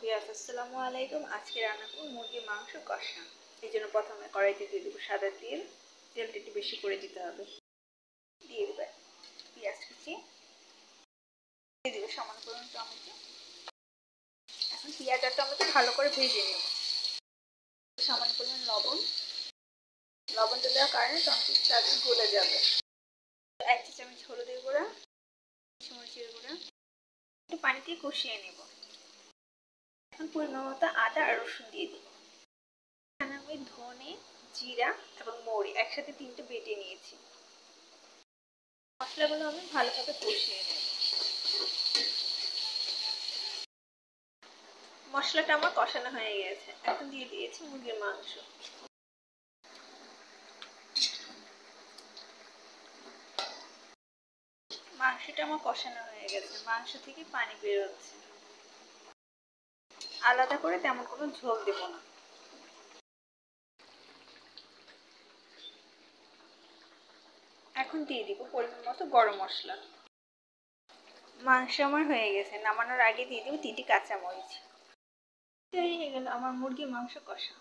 Viewers, আসসালামু আলাইকুম। আজকে রান্না করব মুরগির মাংস কষা। এই জন্য প্রথমে কড়াইতে দিয়ে দেবো সাদা তেল। তেলটা একটু বেশি করে দিতে হবে। দিয়ে দেবে পেঁয়াজ কুচি, দিয়ে দেবে সমান পরিমাণ টমেটো। এখন পেঁয়াজ আর টমেটো ভালো করে ভেজে নেব। সমান পরিমাণ লবণ। লবণটা দেওয়ার কারণে টমেটোর তাড়াতাড়ি গলে যাবে। 1 চা চামচ হলুদের গুঁড়া, মরিচের গুঁড়া, একটু পানি দিয়ে কষিয়ে নেব। এখন পরিমাণ মতো আদা আর রসুন দিয়ে দিব। আমি ধনে, জিরা এবং মৌরি একসাথে 3টে বেটে নিয়েছি। মশলাগুলো আমি ভালোভাবে কষিয়ে নেব। মশলাটা আমার কষানো হয়ে গেছে। এখন দিয়ে দিয়েছি মুরগির মাংস। মাংসটা আমার কষানো হয়ে গেছে। মাংস থেকে পানি বের হচ্ছে। আলাদা করে তেমন কোনো ঝোল দেব না। এখন দিয়ে দিব পরিমাণ মতো গরম মশলা। মাংস আমার হয়ে গেছে। নামানোর আগে দিয়ে দিব 3টি কাঁচামরিচ। তৈরি হয়ে গেল আমার মুরগির মাংস কষা।